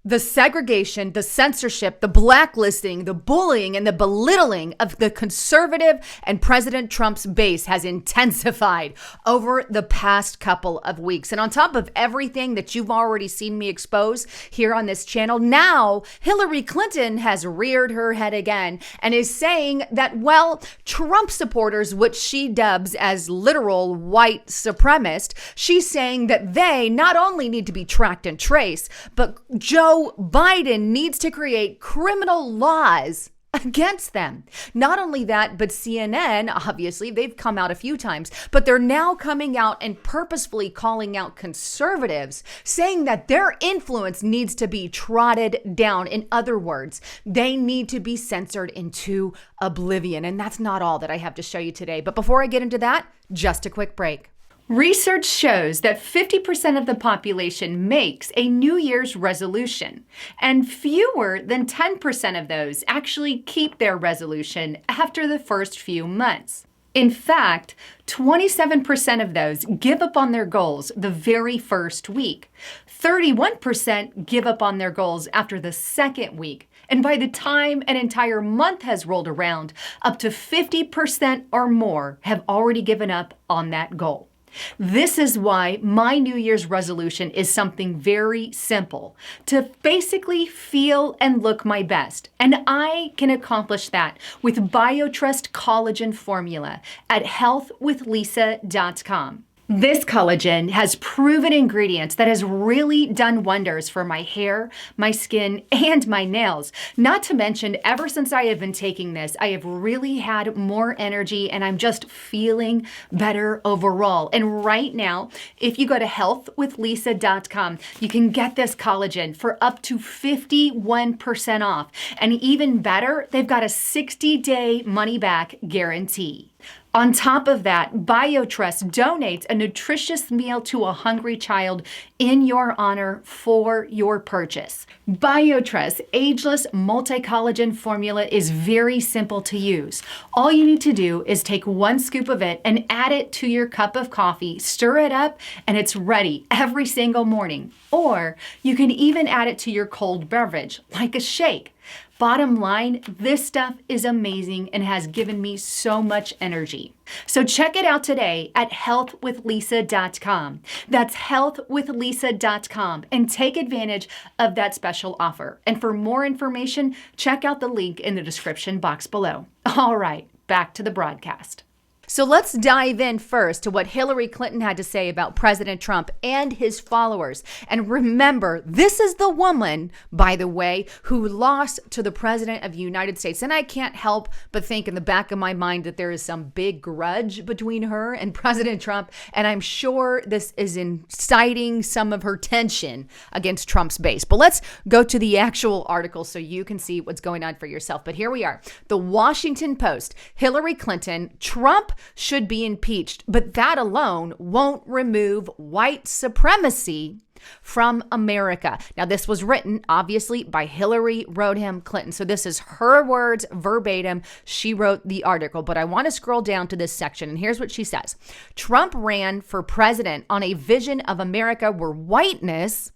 The segregation, the censorship, the blacklisting, the bullying, and the belittling of the conservative and President Trump's base has intensified over the past couple of weeks. And on top of everything that you've already seen me expose here on this channel, now Hillary Clinton has reared her head again and is saying that, well, Trump supporters, which she dubs as literal white supremacists, she's saying that they not only need to be tracked and traced, but Joe Biden needs to create criminal laws against them. Not only that, but CNN, obviously, they've come out a few times, but they're now coming out and purposefully calling out conservatives, saying that their influence needs to be trodden down. In other words, they need to be censored into oblivion. And that's not all that I have to show you today. But before I get into that, just a quick break. Research shows that 50% of the population makes a New Year's resolution, and fewer than 10% of those actually keep their resolution after the first few months. In fact, 27% of those give up on their goals the very first week. 31% give up on their goals after the second week. And by the time an entire month has rolled around, up to 50% or more have already given up on that goal. This is why my New Year's resolution is something very simple, to basically feel and look my best. And I can accomplish that with BioTrust Collagen Formula at healthwithlisa.com. This collagen has proven ingredients that has really done wonders for my hair, my skin, and my nails. Not to mention, ever since I have been taking this, I have really had more energy and I'm just feeling better overall. And right now, if you go to healthwithlisa.com, you can get this collagen for up to 51% off. And even better, they've got a 60-day money-back guarantee. On top of that, BioTrust donates a nutritious meal to a hungry child in your honor for your purchase. BioTrust Ageless Multi-Collagen Formula is very simple to use. All you need to do is take 1 scoop of it and add it to your cup of coffee, stir it up, and it's ready every single morning. Or you can even add it to your cold beverage, like a shake. Bottom line, this stuff is amazing and has given me so much energy. So check it out today at healthwithlisa.com. That's healthwithlisa.com and take advantage of that special offer. And for more information, check out the link in the description box below. All right, back to the broadcast. So let's dive in first to what Hillary Clinton had to say about President Trump and his followers. And remember, this is the woman, by the way, who lost to the President of the United States. And I can't help but think in the back of my mind that there is some big grudge between her and President Trump. And I'm sure this is inciting some of her tension against Trump's base. But let's go to the actual article so you can see what's going on for yourself. But here we are. The Washington Post, Hillary Clinton, Trump should be impeached, but that alone won't remove white supremacy from America. Now, this was written, obviously, by Hillary Rodham Clinton. So this is her words verbatim. She wrote the article, but I want to scroll down to this section, and here's what she says. Trump ran for president on a vision of America where whiteness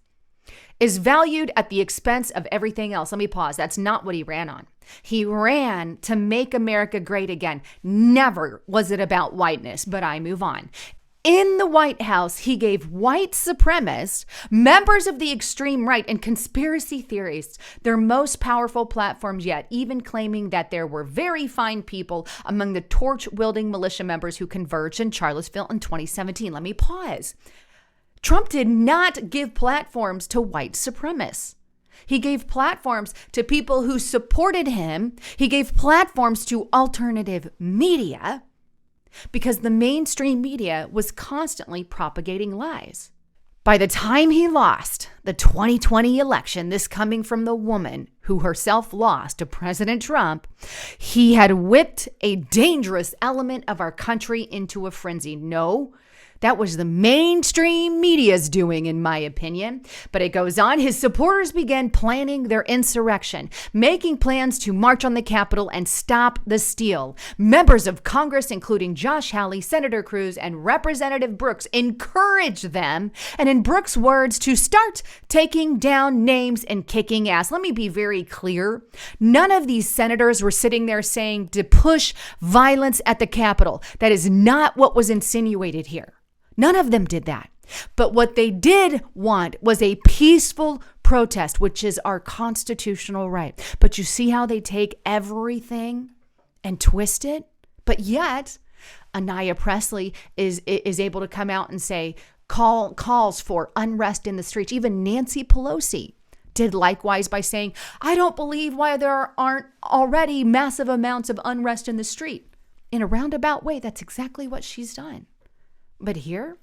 is valued at the expense of everything else. Let me pause. That's not what he ran on. He ran to make America great again. Never was it about whiteness, but I move on. In the White House, he gave white supremacists, members of the extreme right, and conspiracy theorists their most powerful platforms yet, even claiming that there were very fine people among the torch-wielding militia members who converged in Charlottesville in 2017. Let me pause. Trump did not give platforms to white supremacists. He gave platforms to people who supported him. He gave platforms to alternative media because the mainstream media was constantly propagating lies. By the time he lost the 2020 election, this coming from the woman who herself lost to President Trump, he had whipped a dangerous element of our country into a frenzy. No, That was the mainstream media's doing, in my opinion. But it goes on. His supporters began planning their insurrection, making plans to march on the Capitol and stop the steal. Members of Congress, including Josh Hawley, Senator Cruz, and Representative Brooks, encouraged them, and in Brooks' words, to start taking down names and kicking ass. Let me be very clear. None of these senators were sitting there saying to push violence at the Capitol. That is not what was insinuated here. None of them did that. But what they did want was a peaceful protest, which is our constitutional right. But you see how they take everything and twist it? But yet, Anaya Presley is able to come out and say calls for unrest in the streets. Even Nancy Pelosi did likewise by saying, I don't believe why there aren't already massive amounts of unrest in the street. In a roundabout way, that's exactly what she's done. But here,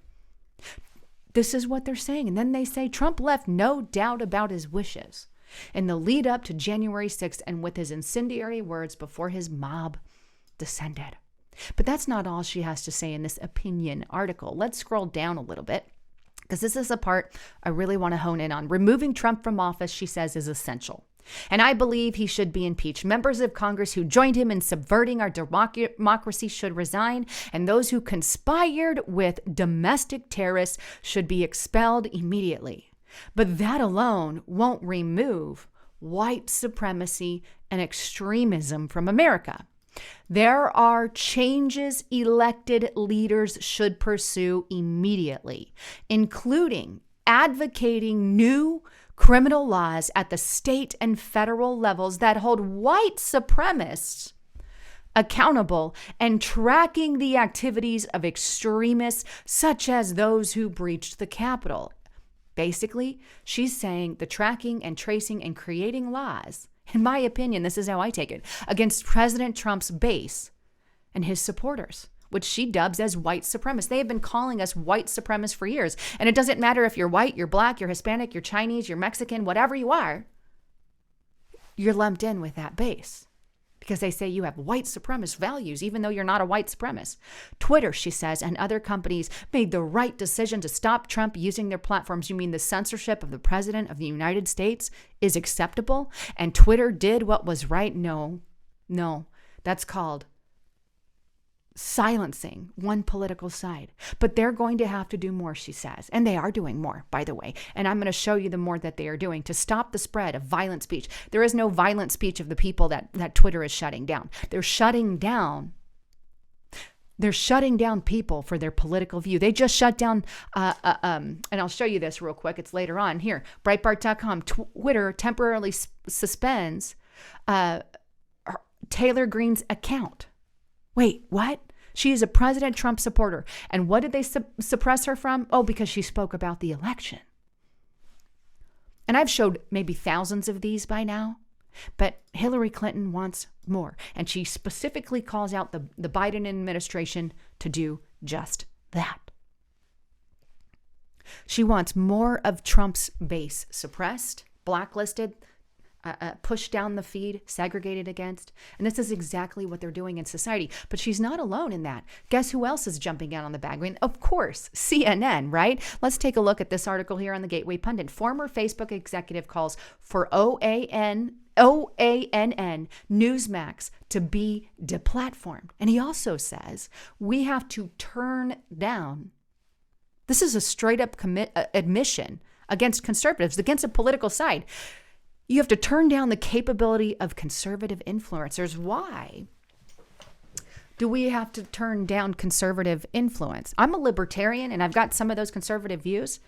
this is what they're saying. And then they say Trump left no doubt about his wishes in the lead up to January 6th and with his incendiary words before his mob descended. But that's not all she has to say in this opinion article. Let's scroll down a little bit, because this is a part I really want to hone in on. Removing Trump from office, she says, is essential. And I believe he should be impeached. Members of Congress who joined him in subverting our democracy should resign, and those who conspired with domestic terrorists should be expelled immediately. But that alone won't remove white supremacy and extremism from America. There are changes elected leaders should pursue immediately, including advocating new criminal laws at the state and federal levels that hold white supremacists accountable and tracking the activities of extremists such as those who breached the Capitol. Basically, she's saying the tracking and tracing and creating laws, in my opinion, this is how I take it, against President Trump's base and his supporters, which she dubs as white supremacists. They have been calling us white supremacists for years. And it doesn't matter if you're white, you're black, you're Hispanic, you're Chinese, you're Mexican, whatever you are, you're lumped in with that base because they say you have white supremacist values, even though you're not a white supremacist. Twitter, she says, and other companies made the right decision to stop Trump using their platforms. You mean the censorship of the president of the United States is acceptable? And Twitter did what was right? No, that's called silencing one political side. But they're going to have to do more, she says. And they are doing more, by the way. And I'm going to show you the more that they are doing to stop the spread of violent speech. There is no violent speech of the people that Twitter is shutting down. They're shutting down people for their political view. They just shut down, and I'll show you this real quick. It's later on here. Breitbart.com, Twitter temporarily suspends Taylor Greene's account. Wait, what? She is a President Trump supporter. And what did they suppress her from? Oh, because she spoke about the election. And I've showed maybe thousands of these by now, but Hillary Clinton wants more. And she specifically calls out the Biden administration to do just that. She wants more of Trump's base suppressed, blacklisted, pushed down the feed, segregated against. And this is exactly what they're doing in society. But she's not alone in that. Guess who else is jumping out on the bandwagon? Of course, CNN, right? Let's take a look at this article here on the Gateway Pundit. Former Facebook executive calls for OANN Newsmax to be deplatformed. And he also says we have to turn down. This is a straight up admission against conservatives, against a political side. You have to turn down the capability of conservative influencers. Why do we have to turn down conservative influence? I'm a libertarian and I've got some of those conservative views.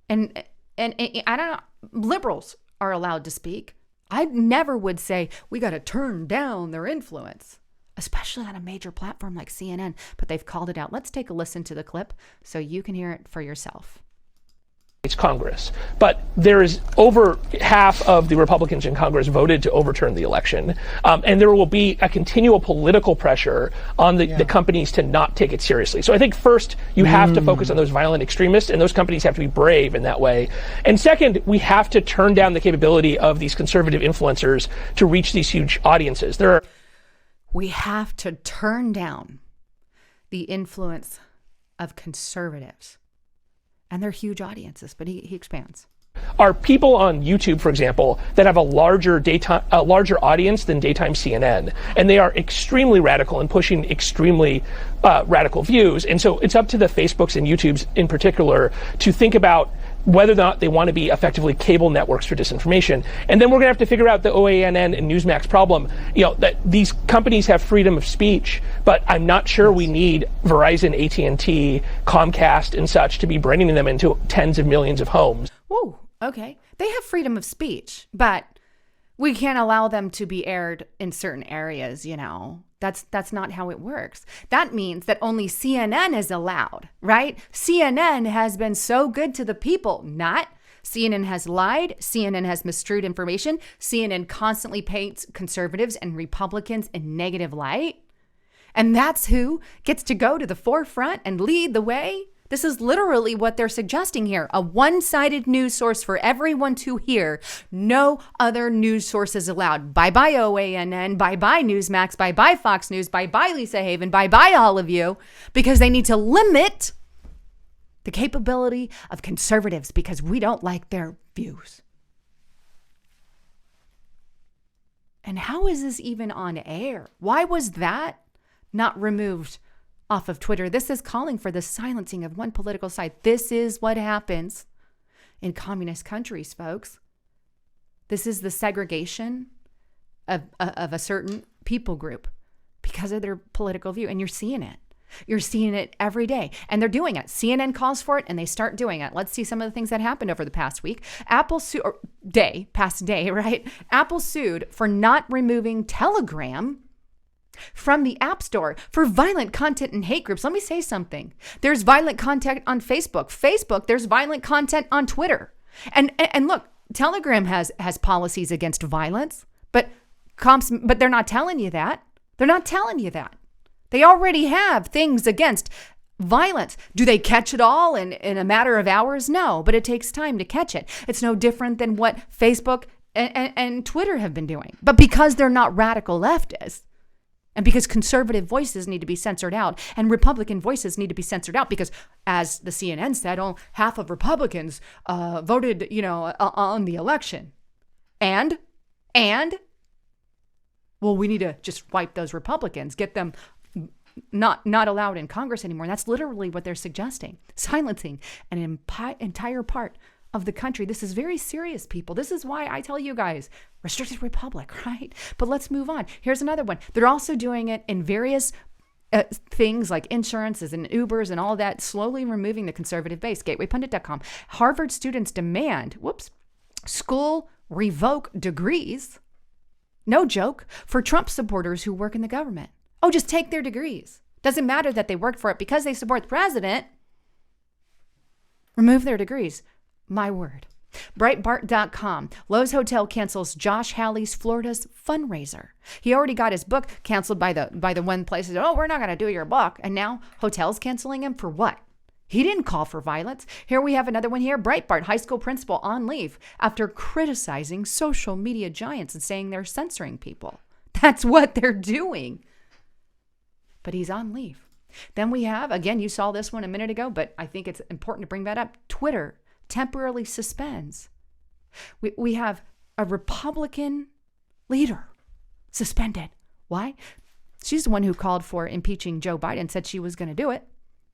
And I don't know, liberals are allowed to speak. I never would say we got to turn down their influence, especially on a major platform like CNN, but they've called it out. Let's take a listen to the clip so you can hear it for yourself. Congress, but there is over half of the Republicans in Congress voted to overturn the election, and there will be a continual political pressure on the companies to not take it seriously. So I think first you have to focus on those violent extremists, and those companies have to be brave in that way. And second, we have to turn down the capability of these conservative influencers to reach these huge audiences. We have to turn down the influence of conservatives. And they're huge audiences, but he expands. Are people on YouTube, for example, that have a larger audience than daytime CNN, and they are extremely radical and pushing extremely radical views. And so it's up to the Facebooks and YouTubes in particular to think about whether or not they want to be effectively cable networks for disinformation. And then we're going to have to figure out the OANN and Newsmax problem. That these companies have freedom of speech, but I'm not sure we need Verizon, AT&T, Comcast, and such to be bringing them into tens of millions of homes. Whoa, okay. They have freedom of speech, but we can't allow them to be aired in certain areas, That's not how it works. That means that only CNN is allowed, right? CNN has been so good to the people. Not. CNN has lied. CNN has mistrued information. CNN constantly paints conservatives and Republicans in negative light. And that's who gets to go to the forefront and lead the way. This is literally what they're suggesting here. A one-sided news source for everyone to hear. No other news sources allowed. Bye-bye OANN, bye-bye Newsmax, bye-bye Fox News, bye-bye Lisa Haven, bye-bye all of you, because they need to limit the capability of conservatives because we don't like their views. And how is this even on air? Why was that not removed off of Twitter? This is calling for the silencing of one political side. This is what happens in communist countries, folks. This is the segregation of a certain people group because of their political view. And you're seeing it. You're seeing it every day. And they're doing it. CNN calls for it and they start doing it. Let's see some of the things that happened over the past week. Apple sued, right? Apple sued for not removing Telegram from the App Store for violent content and hate groups. Let me say something. There's violent content on Facebook. There's violent content on Twitter. And look, Telegram has policies against violence, but they're not telling you that. They're not telling you that. They already have things against violence. Do they catch it all in a matter of hours? No, but it takes time to catch it. It's no different than what Facebook and Twitter have been doing. But because they're not radical leftists, and because conservative voices need to be censored out and Republican voices need to be censored out because, as the CNN said, half of Republicans voted, on the election. And, well, we need to just wipe those Republicans, get them not allowed in Congress anymore. And that's literally what they're suggesting, silencing an entire part of the country. This is very serious, people. This is why I tell you guys, restricted republic, right? But let's move on. Here's another one. They're also doing it in various things like insurances and Ubers and all that, slowly removing the conservative base. GatewayPundit.com. Harvard students demand, school revoke degrees. No joke, for Trump supporters who work in the government. Oh, just take their degrees. Doesn't matter that they worked for it because they support the president. Remove their degrees. My word. Breitbart.com. Lowe's Hotel cancels Josh Hawley's Florida's fundraiser. He already got his book canceled by the one place that said, we're not going to do your book. And now hotels canceling him for what? He didn't call for violence. Here we have another one here. Breitbart, high school principal on leave after criticizing social media giants and saying they're censoring people. That's what they're doing. But he's on leave. Then we have, again, you saw this one a minute ago, but I think it's important to bring that up. Twitter temporarily suspends. We have a Republican leader suspended. Why? She's the one who called for impeaching Joe Biden, said she was going to do it.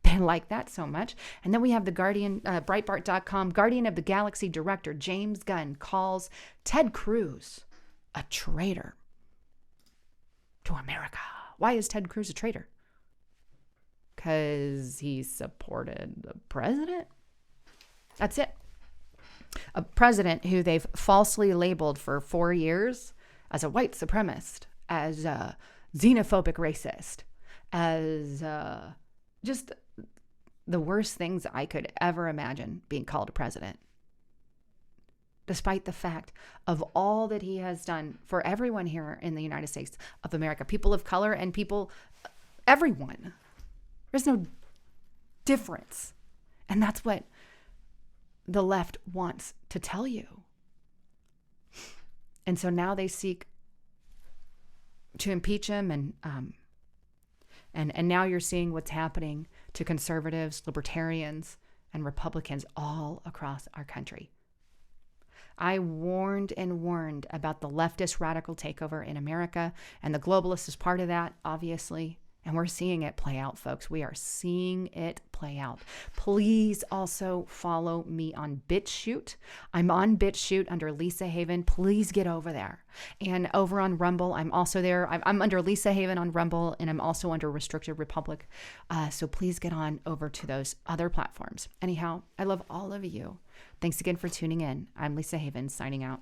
They didn't like that so much. And then we have the Guardian, Breitbart.com, Guardian of the Galaxy director James Gunn calls Ted Cruz a traitor to America. Why is Ted Cruz a traitor? Because he supported the president? That's it. A president who they've falsely labeled for 4 years as a white supremacist, as a xenophobic racist, as just the worst things I could ever imagine being called a president. Despite the fact of all that he has done for everyone here in the United States of America, people of color and people, everyone. There's no difference. And that's what the left wants to tell you. And so now they seek to impeach him, and now you're seeing what's happening to conservatives, libertarians, and Republicans all across our country. I warned and warned about the leftist radical takeover in America, and the globalists is part of that, obviously. And we're seeing it play out, folks. We are seeing it play out. Please also follow me on BitChute. I'm on BitChute under Lisa Haven. Please get over there. And over on Rumble, I'm also there. I'm under Lisa Haven on Rumble, and I'm also under Restricted Republic. So please get on over to those other platforms. Anyhow, I love all of you. Thanks again for tuning in. I'm Lisa Haven, signing out.